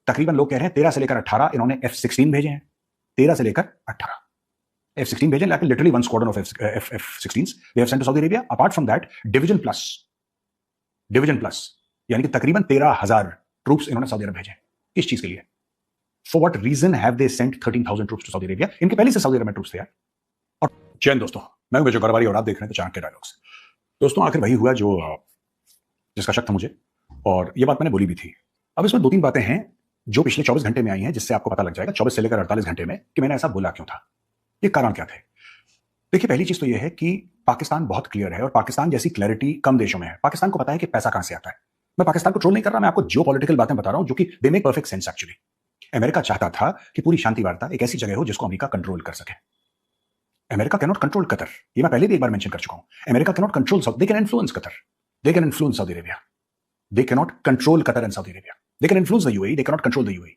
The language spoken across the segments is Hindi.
तकरीबन लोग कह रहे हैं 13 से लेकर 18 इन्होंने F-16 भेजे हैं। 13 से लेकर 18 F-16 भेजे, like literally one squadron of F-16s they have sent to Saudi Arabia. Apart from that, division plus, यानी कि तकरीबन 13,000 ट्रूप्स इन्होंने सऊदी अरब भेजे। किस चीज के लिए? For what reason have they sent 13,000 troops to Saudi Arabia? इनके पहले से सऊदी अरब में ट्रूप्स थे यार। और चैन दोस्तों, मैं हूं विजय गौरवारी और आप देख रहे हैं तो चाणक्य डायलॉग्स। दोस्तों आखिर वही हुआ जो जिसका शक था मुझे, और ये बात मैंने बोली भी थी। अब इसमें 2-3 बातें हैं जो पिछले 24 घंटे में आई हैं, जिससे आपको पता लग जाएगा 24 से लेकर 48 घंटे में कि मैंने ऐसा बोला क्यों था, ये कारण क्या थे। देखिए, पहली चीज तो ये है कि पाकिस्तान बहुत क्लियर है और पाकिस्तान जैसी क्लैरिटी कम देशों में है। पाकिस्तान को पता है कि पैसा कहां से आता है। मैं पाकिस्तान को ट्रोल नहीं कर रहा, मैं आपको जियो पॉलिटिकल बातें बता रहा हूं जो कि they make perfect sense actually. America चाहता था कि पूरी शांति वार्ता एक ऐसी जगह हो जिसको अमेरिका कंट्रोल कर सके। America can not control Qatar, ये मैं पहले भी एक बार मेंशन कर चुका हूं। America can not control, they can influence Qatar, they can influence Saudi Arabia, they can not control Qatar and Saudi Arabia, they can influence the UAE, they can not control the UAE,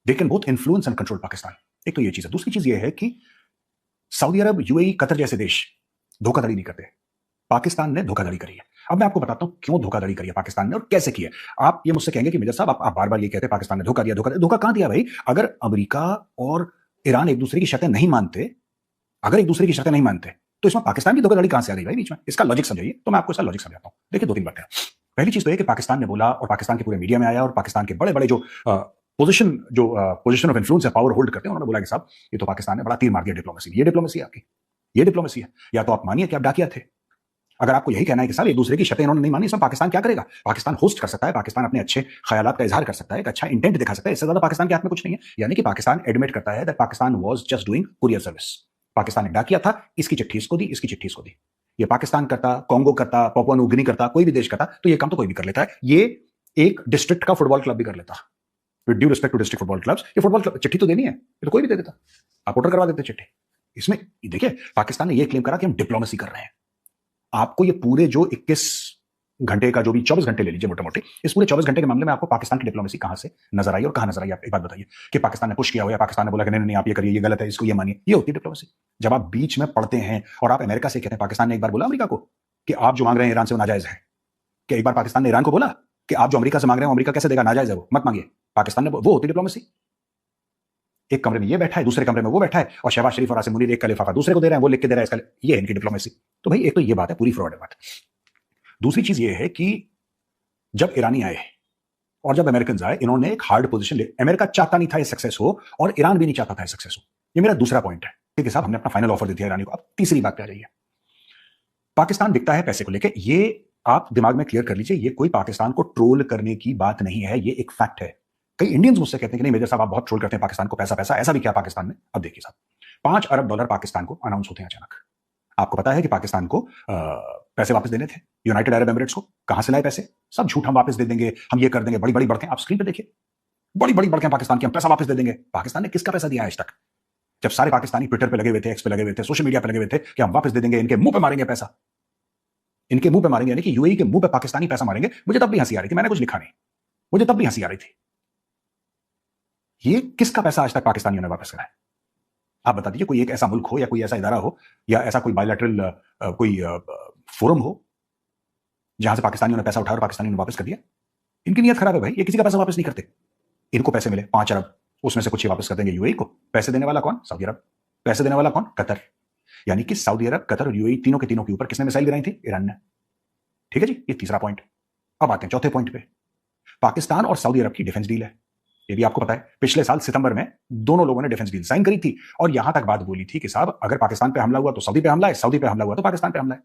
they can both influence and control Pakistan. एक तो ये चीज है। दूसरी चीज ये है कि सऊदी अरब, यूएई, कतर जैसे देश धोखाधड़ी नहीं करते। पाकिस्तान ने धोखाधड़ी करी है। अब मैं आपको बताता हूं क्यों धोखाधड़ी करी है पाकिस्तान ने और कैसे की है। आप ये मुझसे कहेंगे कि मेजर साहब आप बार बार ये कहते हैं पाकिस्तान ने धोखा दिया, धोखा कहां दिया भाई? अगर अमेरिका और ईरान एक दूसरे की शर्तें नहीं मानते, तो इसमें पाकिस्तान की धोखाधड़ी कहां से आ गई भाई बीच में? इसका लॉजिक समझाइए। तो मैं आपको इसका लॉजिक समझाता हूं। देखिए, 2-3 बातें। पहली चीज तो है कि पाकिस्तान ने बोला और पाकिस्तान के पूरे मीडिया में आया और पाकिस्तान के बड़े बड़े जो पोजीशन ऑफ इन्फ्लुएंस है, पावर होल्ड करते हैं, उन्होंने बोला कि साहब ये तो पाकिस्तान ने बड़ा तीर मार दिया डिप्लोमेसी। ये डिप्लोमेसी है आपकी, ये डिप्लोमेसी है। या तो आप मानिए कि आप डाकिया थे। अगर आपको यही कहना है कि साहब एक दूसरे की शर्तें इन्होंने नहीं मानी, इसमें पाकिस्तान क्या करेगा? पाकिस्तान होस्ट कर सकता है, पाकिस्तान अपने अच्छे ख्यालात का इजहार कर सकता है, एक अच्छा इंटेंट दिखा सकता है। इससे ज्यादा पाकिस्तान के हाथ में कुछ नहीं है। यानी कि पाकिस्तान एडमिट करता है that Pakistan was just doing courier service. Pakistan ने डाकिया था, इसकी चिट्ठी इसको दी, इसकी चिट्ठी इसको दी। ये पाकिस्तान करता, कांगो करता, पापुआ न्यू गिनी करता, कोई भी देश करता, तो ये काम तो कोई भी कर लेता है। ये एक डिस्ट्रिक्ट का फुटबॉल क्लब भी कर लेता। With due respect to district football clubs, ये फुटबॉल क्लब चिट्ठी तो देनी है, ये तो कोई भी दे देता। आप ऑर्डर करवा देते चिट्ठी। इसमें देखिए, पाकिस्तान ने ये क्लेम करा कि हम डिप्लोमेसी कर रहे हैं। आपको ये पूरे जो 21 घंटे का, जो भी 24 घंटे ले लीजिए मोटे मोटे, इस पूरे 24 घंटे के मामले में आपको पाकिस्तान की डिप्लोमेसी कहां से नजर आई और कहां नजर आई? आप एक बात बताइए कि पाकिस्तान ने पुश किया हो या पाकिस्तान ने बोला कि नहीं नहीं आप ये करिए, ये गलत है, इसको ये मानिए, ये होती है डिप्लोमेसी। जब आप बीच में पड़ते हैं और आप अमेरिका से कहते हैं, पाकिस्तान ने एक बार बोला अमेरिका को कि आप जो मांग रहे हैं ईरान से वो नाजायज है। कि एक बार पाकिस्तान ने ईरान को बोला कि आप जो अमेरिका से मांग रहे हैं अमेरिका कैसे देगा, नाजायज है, वो मत मांगिए। पाकिस्तान ने, वो होती डिप्लोमेसी। एक कमरे में ये बैठा है, दूसरे कमरे में वो बैठा है, और शहबाज शरीफ और आसिम मुनीर एक का लिफाफा दूसरे को दे रहे हैं, वो लिख के दे रहा है इसका, ये है इनकी डिप्लोमेसी। तो भाई एक तो ये बात है, पूरी फ्रॉड है बात। दूसरी चीज ये है कि जब ईरानी आए और जब अमेरिकन आए, इन्होंने एक हार्ड पोजीशन ले। अमेरिका चाहता नहीं था ये सक्सेस हो और ईरान भी नहीं चाहता था ये सक्सेस हो। ये मेरा दूसरा पॉइंट है। ठीक है साहब, हमने अपना फाइनल ऑफर दे दिया ईरानी को। अब तीसरी बात पे आ जाइए। पाकिस्तान दिखता है पैसे को लेके, ये आप दिमाग में क्लियर कर लीजिए। ये कोई पाकिस्तान को ट्रोल करने की बात नहीं है, ये एक फैक्ट है। कई इंडियंस मुझसे कहते हैं कि नहीं मेजर साहब आप बहुत ट्रोल करते हैं पाकिस्तान को, पैसा पैसा, ऐसा भी क्या पाकिस्तान में? अब देखिए साहब, $5 अरब पाकिस्तान को अनाउंस होते हैं अचानक। आपको पता है कि पाकिस्तान को पैसे वापस देने थे यूनाइटेड अरब एमिरेट्स को। कहां से लाए पैसे? सब झूठ, हम वापस दे देंगे, हम ये कर देंगे, बड़ी बड़ी बढ़ते। आप स्क्रीन पे देखिए, बड़ी बड़ी बढ़ते पाकिस्तान की, हम पैसा वापस दे देंगे। पाकिस्तान ने किसका पैसा दिया आज तक? जब सारे पाकिस्तानी ट्विटर पे लगे हुए थे, एक्स पे लगे हुए थे, सोशल मीडिया पे लगे हुए थे कि हम वापस दे देंगे, इनके मुंह पे मारेंगे पैसा, इनके मुंह पे मारेंगे, यानी कि यूएई के मुंह पे पाकिस्तानी पैसा मारेंगे। मुझे तब भी हंसी आ रही थी, मैंने कुछ लिखा नहीं, मुझे तब भी हंसी आ रही थी। ये किसका पैसा आज तक पाकिस्तानियों ने वापस करा है? आप बता दीजिए। कोई एक ऐसा मुल्क हो या कोई ऐसा इदारा हो या ऐसा कोई बायलैटरल कोई फोरम हो जहां से पाकिस्तानियों ने पैसा उठाया और पाकिस्तानियों ने वापस कर दिया। इनकी नीयत खराब है भाई, ये किसी का पैसा वापस नहीं करते। इनको पैसे मिले 5 अरब, उसमें से कुछ ही वापस कर देंगे यूएई को। पैसे देने वाला कौन? सऊदी अरब। पैसे देने वाला कौन? कतर। यानी कि सऊदी अरब, कतर और यूएई, तीनों के तीनों के ऊपर किसने मिसाइल गिराई थी? ईरान ने। ठीक है जी, ये तीसरा पॉइंट। अब आते हैं चौथे पॉइंट पे। पाकिस्तान और सऊदी अरब की डिफेंस डील है, ये भी आपको पता है। पिछले साल सितंबर में दोनों लोगों ने डिफेंस डील साइन करी थी और यहां तक बात बोली थी कि साहब अगर पाकिस्तान पे हमला हुआ तो सऊदी पे हमला है, सऊदी पे हमला हुआ तो पाकिस्तान पे हमला है।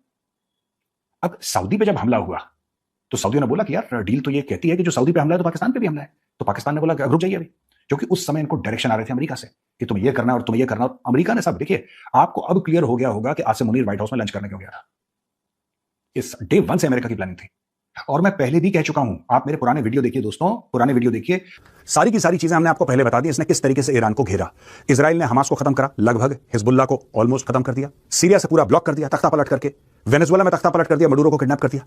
अब सऊदी पे जब हमला हुआ तो सऊदी ने बोला कि यार डील तो ये कहती है कि जो सऊदी पे हमला है तो पाकिस्तान पे भी हमला है। तो पाकिस्तान ने बोला रुक जाइए अभी, क्योंकि उस समय इनको डायरेक्शन आ रहे थे अमेरिका से कि तुम ये करना और तुम ये करना। और अमेरिका ने सब, देखिए आपको अब क्लियर हो गया होगा कि आसिम मुनीर व्हाइट हाउस में लंच करने क्यों गया था। इस डे 1 से अमेरिका की प्लानिंग थी। और मैं पहले भी कह चुका हूं, आप मेरे पुराने वीडियो देखिए दोस्तों, पुराने वीडियो देखिए, सारी की सारी चीजें हमने आपको पहले बता दी। इसने किस तरीके से ईरान को घेरा। इजराइल ने हमास को खत्म करा लगभग, हिजबुल्लाह को ऑलमोस्ट खत्म कर दिया, सीरिया से पूरा ब्लॉक कर दिया तख्ता पलट करके, वेनेजुएला में तख्ता पलट कर दिया, मडूरो को किडनैप कर दिया।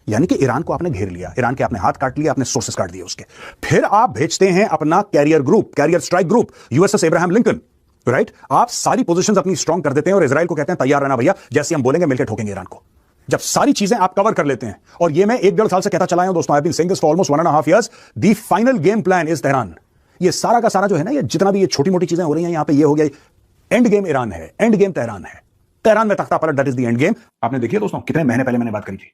यानी कि ईरान को आपने घेर लिया, ईरान के आपने हाथ काट लिया, अपने सोर्सेस काट दिए उसके। फिर आप भेजते हैं अपना carrier strike group, USS Abraham Lincoln, right. आप सारी पोजीशंस अपनी स्ट्रांग कर देते हैं और इजराइल को कहते हैं तैयार रहना भैया, जैसे हम बोलेंगे मिलकर ठोकेंगे ईरान को। जब सारी चीजें आप कवर कर लेते हैं, और ये मैं 1-1.5 साल से कहता चला हूं दोस्तों, I have been saying this for almost 1.5 years, the final game plan is Tehran. ये सारा का सारा जो है ना, ये जितना भी ये छोटी मोटी चीजें हो रही हैं यहां पे, ये हो गया एंड गेम ईरान है, एंड गेम तेहरान है, तेहरान में तख्ता पलट, that is the end game. आपने देखिए दोस्तों, कितने महीने पहले मैंने बात करी थी,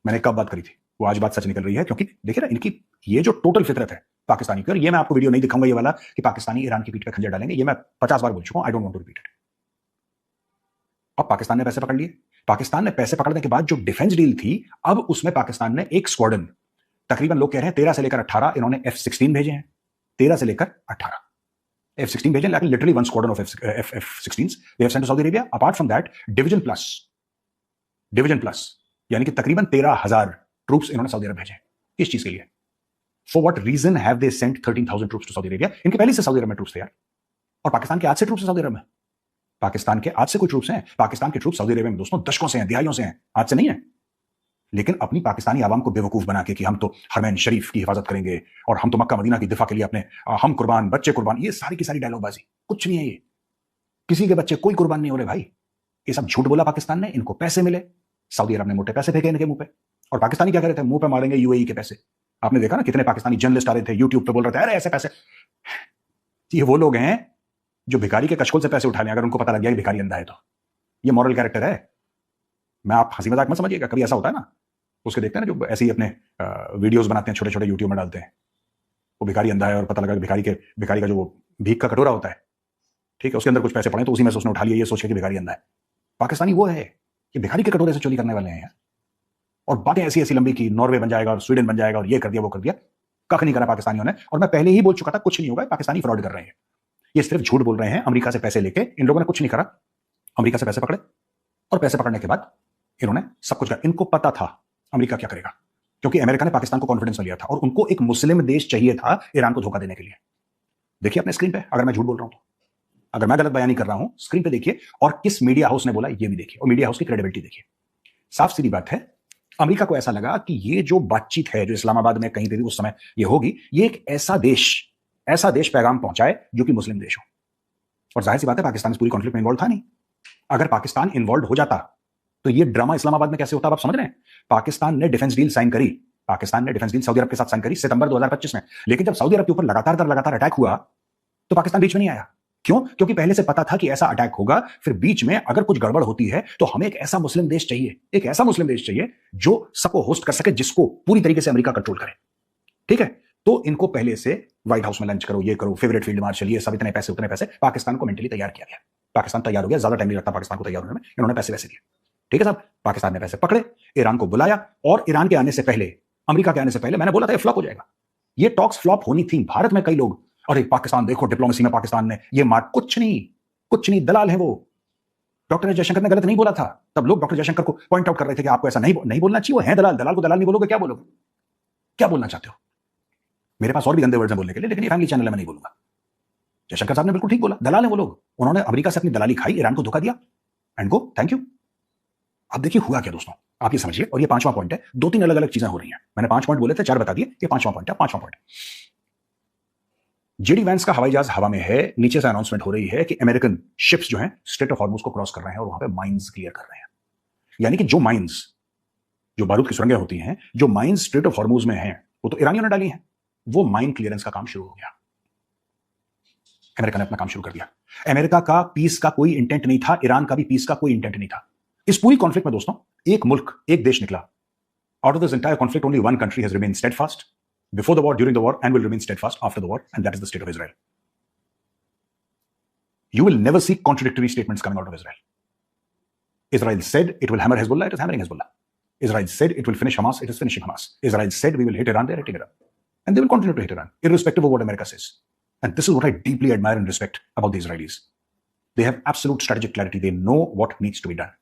मैंने कब बात करी थी, वो आज बात सच निकल रही है। क्योंकि देखिए ना, इनकी ये जो टोटल फितरत है पाकिस्तानी की, और ये मैं आपको वीडियो नहीं दिखाऊंगा ये वाला कि पाकिस्तानी ईरान की पीठ पे खंजर डालेंगे, ये मैं 50 बार बोल चुका हूं, I don't want to repeat it. अब पाकिस्तान ने पैसे पकड़ लिए, पाकिस्तान ने पैसे पकड़ने के बाद जो डिफेंस डील थी, अब उसमें पाकिस्तान ने एक स्क्वाड्रन, तकरीबन लोग कह रहे हैं 13 से लेकर 18 इन्होंने F-16 भेजे हैं, 13 से लेकर 18 F-16 भेजे, लेकिन literally one squadron of F-16s they have sent to Saudi Arabia. Apart from that division plus यानी कि तकरीबन 13,000 ट्रूप्स इन्होंने सऊदी अरब भेजे। किस चीज के लिए? For what reason have they sent 13,000 troops to Saudi Arabia? इनके पहले से सऊदी अरब में ट्रूप्स थे यार, और पाकिस्तान के आज से ट्रूप्स सऊदी अरब में, पाकिस्तान के आज से कोई ट्रूप्स हैं? पाकिस्तान के ट्रूप्स सऊदी अरेबिया में दोस्तों दशकों से हैं, दिहाइयों से हैं, आज से नहीं है। लेकिन अपनी पाकिस्तानी आवाम को बेवकूफ बना के कि हम तो हरमैन शरीफ की हिफाजत करेंगे और हम तो मक्का मदीना की दिफा के लिए अपने हम कुर्बान, बच्चे कुर्बान, ये सारी की सारी डायलॉगबाजी, कुछ नहीं है ये। किसी के बच्चे कोई कुर्बान नहीं हो रहे भाई, ये सब झूठ बोला पाकिस्तान ने, इनको पैसे मिले, सऊदी अरब ने मोटे पैसे फेंके इनके मुंह पे, और पाकिस्तानी क्या कह रहे थे, मुंह पे मारेंगे यूएई के पैसे। आपने देखा ना कितने पाकिस्तानी जर्नलिस्ट आ रहे थे यूट्यूब पे, बोल रहे थे अरे ऐसे पैसे। ये वो लोग हैं जो भिखारी के कशकोल से पैसे उठा लें, अगर उनको पता लग गया कि भिखारी अंधा है तो। ये मॉरल कैरेक्टर है। मैं, आप हंसी मजाक मत समझिएगा, कभी ऐसा होता है ना, उसके देखते हैं ना जो ऐसे ही अपने वीडियोस बनाते हैं, छोटे छोटे यूट्यूब में डालते हैं, वो भिखारी अंधा है और पता लगा भिखारी का जो वो भीख का कटोरा होता है, ठीक है, उसके अंदर कुछ पैसे पड़े तो उसी में से उसने उठा लिया, ये सोच के कि भिखारी अंधा है। पाकिस्तानी वो है कि भिखारी के कटोरे से चोरी करने वाले हैं यार। और बातें ऐसी ऐसी लंबी की नॉर्वे बन जाएगा और स्वीडन बन जाएगा और ये कर दिया वो कर दिया, कख नहीं करा पाकिस्तानियों ने। और मैं पहले ही बोल चुका था कुछ नहीं होगा, पाकिस्तानी फ्रॉड कर रहे हैं, ये सिर्फ झूठ बोल रहे हैं, अमेरिका से पैसे लेके। इन लोगों ने कुछ नहीं करा, अमेरिका से पैसे पकड़े और पैसे पकड़ने के बाद इन्होंने सब कुछ करा। इनको पता था अमेरिका क्या करेगा, क्योंकि अमेरिका ने पाकिस्तान को कॉन्फिडेंस में लिया था और उनको एक मुस्लिम देश चाहिए था ईरान को धोखा देने के लिए। देखिए अपने स्क्रीन पे, अगर मैं झूठ बोल रहा हूं तो, अगर मैं गलत बयानी कर रहा हूं, स्क्रीन पे देखिए, और किस मीडिया हाउस ने बोला ये भी देखिए, और मीडिया हाउस की क्रेडिबिलिटी देखिए। साफ सीधी बात है, अमेरिका को ऐसा लगा कि ये जो बातचीत है जो इस्लामाबाद में कहीं पे भी उस समय ये होगी, ये एक ऐसा देश पैगाम पहुंचाए जो कि मुस्लिम देश हो। और जाहिर सी बात है पाकिस्तान इस पूरी कॉन्फ्लिक्ट में इन्वॉल्व था नहीं। अगर पाकिस्तान इन्वॉल्व हो जाता तो ये ड्रामा इस्लामाबाद में कैसे होता, आप समझ रहे हैं? पाकिस्तान ने डिफेंस डील साइन करी, पाकिस्तान ने डिफेंस डील सऊदी अरब के साथ साइन करी सितंबर 2025 में, लेकिन जब सऊदी अरब के ऊपर लगातार अटैक हुआ तो पाकिस्तान बीच में नहीं आया। क्यों? क्योंकि पहले से पता था कि ऐसा अटैक होगा, फिर बीच में अगर कुछ गड़बड़ होती है तो हमें एक ऐसा मुस्लिम देश चाहिए, एक ऐसा मुस्लिम देश चाहिए जो सबको होस्ट कर सके, जिसको पूरी तरीके से अमेरिका कंट्रोल करे। ठीक है, तो इनको पहले से व्हाइट हाउस में लंच करो, ये करो, फेवरेट फील्ड मार्शल, ये सब इतने पैसे उतने पैसे, पाकिस्तान को मेंटली तैयार किया गया। पाकिस्तान तैयार हो गया, ज्यादा टाइम नहीं लगता पाकिस्तान को तैयार होने में, इन्होंने पैसे वैसे दिए। ठीक है साहब, पाकिस्तान ने पैसे पकड़े, ईरान को बुलाया, और ईरान के आने से पहले, अमेरिका के आने से पहले मैंने बोला था ये फ्लॉप हो जाएगा, ये टॉक्स फ्लॉप होनी थी। भारत में कई लोग, अरे पाकिस्तान देखो डिप्लोमेसी में पाकिस्तान ने ये मार, कुछ नहीं, दलाल है वो। डॉक्टर जयशंकर ने गलत नहीं बोला था, तब लोग डॉक्टर जयशंकर को पॉइंट आउट कर रहे थे कि आपको ऐसा नहीं बोलना चाहिए, वो है दलाल, दलाल को दलाल नहीं बोलोगे, क्या बोलोगे, क्या बोलना चाहते हो? मेरे पास और भी गंदे वर्ड्स हैं बोलने के लिए, लेकिन ये फैमिली चैनल है, मैं नहीं बोलूंगा। जयशंकर साहब ने बिल्कुल ठीक बोला, दलाल है वो लोग, उन्होंने अमेरिका से अपनी दलाली खाई, ईरान को धोखा दिया, एंड गो, थैंक यू। अब देखिए हुआ क्या दोस्तों, आप ये समझिए, और ये 5वां पॉइंट है, 2-3 अलग अलग चीजें हो रही हैं। मैंने 5 पॉइंट बोले थे, 4 बता दिए, ये 5वां पॉइंट है। 5वां पॉइंट, जेडी वैंस का हवाई जहाज हवा में है, नीचे से अनाउंसमेंट हो रही है कि अमेरिकन शिप्स जो हैं स्ट्रेट ऑफ हॉर्मुज को क्रॉस कर रहे हैं और वहां पे माइंस क्लियर कर रहे हैं। यानी कि जो माइंस, जो बारूद की सुरंगें होती हैं, जो माइंस स्ट्रेट ऑफ हॉर्मुज में हैं, वो तो ईरानियों ने डाली हैं, वो माइन क्लियरेंस का काम शुरू हो गया। अमेरिका ने अपना काम शुरू कर दिया। अमेरिका का पीस का कोई इंटेंट नहीं था, ईरान का भी पीस का कोई इंटेंट नहीं था। इस पूरी कॉन्फ्लिक्ट में दोस्तों एक मुल्क, एक देश निकला। Out of this entire conflict only one country has remained steadfast before the war, during the war, and will remain steadfast after the war, and that is the state of Israel. You will never see contradictory statements coming out of Israel. Israel said it will hammer Hezbollah, it is hammering Hezbollah. Israel said it will finish Hamas, it is finishing Hamas. Israel said we will hit Iran, they are hitting Iran. And they will continue to hit Iran, irrespective of what America says. And this is what I deeply admire and respect about the Israelis. They have absolute strategic clarity. They know what needs to be done.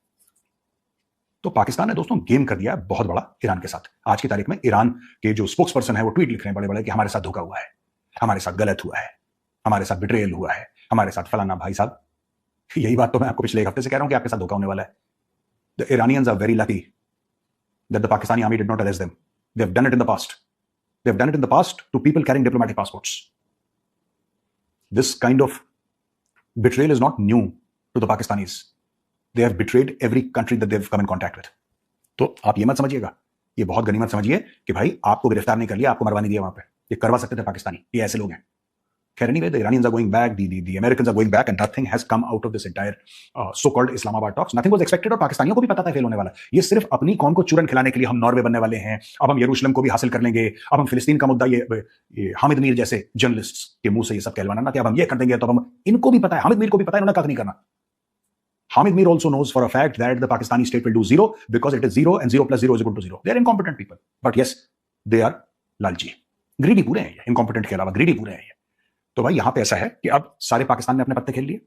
तो पाकिस्तान ने दोस्तों गेम कर दिया बहुत बड़ा ईरान के साथ। आज की तारीख में ईरान के जो स्पोक्स पर्सन है वो ट्वीट लिख रहे हैं बड़े बड़े कि हमारे साथ धोखा हुआ है, हमारे साथ गलत हुआ है, हमारे साथ बिट्रेयल हुआ है, हमारे साथ फलाना। भाई साहब, यही बात तो मैं आपको पिछले एक हफ्ते से कह रहा हूं कि आपके साथ धोखा होने वाला है। The Iranians are very lucky that the Pakistani army did not arrest them. They have done it in the past. They have done it in the past to people carrying diplomatic passports. This kind of betrayal is not new to the Pakistanis. They have betrayed every country that they've come in contact with. तो आप ये मत समझिएगा, ये बहुत गनीमत समझिए कि भाई आपको गिरफ्तार नहीं कर लिया, आपको मरवा नहीं दिया वहां पे। ये करवा सकते थे पाकिस्तानी, ये ऐसे लोग हैं। खैर anyway, the Iranians are going back, the Americans are going back, and nothing has come out of this entire so-called Islamabad talks. Nothing was expected, और पाकिस्तानियों को भी पता था फेल होने वाला। ये सिर्फ अपनी कौम को चूरन खिलाने के लिए हम नॉर्वे बनने वाले हैं, अब हम यरूशलेम को भी हासिल कर लेंगे, अब हम फिलिस्तीन का मुद्दा ये हामिद मीर जैसे जर्नलिस्ट के मुंह से ये सब कहलवाना ना कि अब हम ये कर देंगे, तो हम इनको भी पता है, हामिद मीर को भी पता है इन्होंने कख नहीं करना। Hamid Mir also knows for a fact that the Pakistani state will do zero because it is 0 and 0 plus 0 is equal to 0. They are incompetent people. But yes, they are लालची, ग्रीडी पूरे हैं ये, इनकॉम्पिटेंट के अलावा ग्रीडी पूरे हैं ये। तो भाई यहां पे ऐसा है कि अब सारे पाकिस्तान ने अपने पत्ते खेल लिए,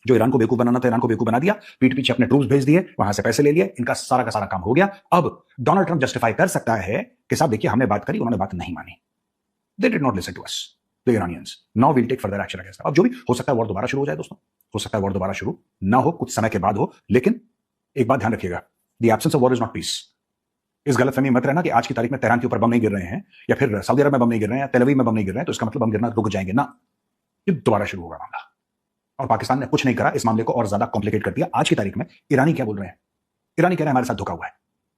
जो ईरान को बेवकूफ बनाना था ईरान को बेवकूफ बना दिया, पीठ पीछे अपने ट्रूप्स भेज दिए, वहां से पैसे ले लिए, इनका सारा का सारा काम हो गया। अब डोनाल्ड ट्रंप जस्टिफाई कर सकता है कि साहब देखिए हमने बात करी, उन्होंने बात नहीं मानी, they did not listen to us the Iranians, now will take further action against. अब जो भी हो सकता है वॉर दोबारा शुरू हो जाए दोस्तों, हो सकता है वॉर दोबारा शुरू ना हो, कुछ समय के बाद हो, लेकिन एक बात ध्यान रखिएगा, the absence of war is not peace. इस गलतफहमी मत रहना कि आज की तारीख में तेहरान के ऊपर बम नहीं गिर रहे हैं, या फिर सऊदी अरब में बम नहीं गिर रहे हैं, या तेल अवीव में बम नहीं गिर रहे हैं, तो इसका मतलब बम गिरना रुक जाएंगे ना, ये दोबारा शुरू होगा मामला। और पाकिस्तान ने कुछ नहीं करा, इस मामले को और ज्यादा कॉम्प्लिकेट कर दिया। आज की तारीख में ईरानी क्या बोल रहे हैं? ईरानी कह रहे हैं हमारे साथ धोखा हुआ है।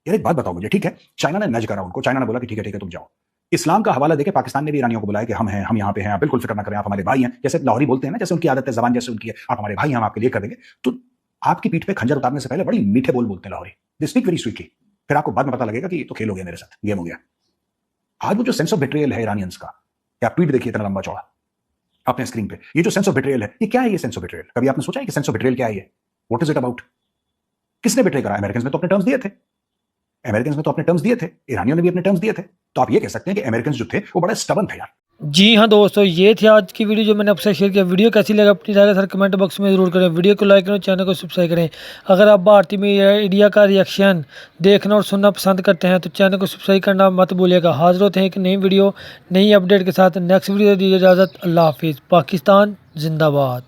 यार एक बात बताओ मुझे, ठीक है चाइना ने नज करा उनको, चाइना ने बोला कि ठीक है तुम जाओ। इस्लाम का हवाला देके पाकिस्तान ने भी ईरानियों को बुलाया कि हम हैं, हम यहाँ पे हैं, आप बिल्कुल फिक्र ना करें, आप हमारे भाई हैं, जैसे लाहौरी बोलते हैं ना, जैसे उनकी आदत है, जबान जैसे उनकी है, आप हमारे भाई हैं, हम आपके लिए कर देंगे। तो आपकी पीठ पे खंजर उतारने से पहले बड़ी मीठे बोल बोलते हैं Lahori, they speak very sweetly, फिर आपको बाद में पता लगेगा कि तो खेल हो गया मेरे साथ, गेम हो गया। आज वो जो सेंस ऑफ बिट्रियल है ईरानियंस का, या ट्वीट देखिए इतना लंबा चौड़ा अपने स्क्रीन पे, ये जो सेंस ऑफ बिट्रियल है, ये क्या है? ये सेंस ऑफ बिट्रियल कभी आपने सोचा है कि सेंस ऑफ बिट्रियल क्या है? ये व्हाट इज इट अबाउट? किसने बिट्रे करा? अमेरिकन ने तो अपने टर्म्स दिए थे, अमेरिकन ने तो अपने टर्म्स दिए थे, ईरानियों ने भी अपने टर्म्स दिए थे। तो आप ये कह सकते हैं कि अमेरिकन जो थे वो बड़ा स्टबन थे यार। जी हाँ दोस्तों, ये थी आज की वीडियो जो मैंने आपसे शेयर किया। वीडियो कैसी लगा अपनी राय सर कमेंट बॉक्स में ज़रूर करें। वीडियो को लाइक करें, चैनल को सब्सक्राइब करें। अगर आप भारतीय मीडिया का रिएक्शन देखना और सुनना पसंद करते हैं तो चैनल को सब्सक्राइब करना मत भूलिएगा। हाजिर होते हैं एक नई वीडियो नई अपडेट के साथ। नेक्स्ट वीडियो दीजिए इजाज़त। अल्लाह हाफिज़। पाकिस्तान जिंदाबाद।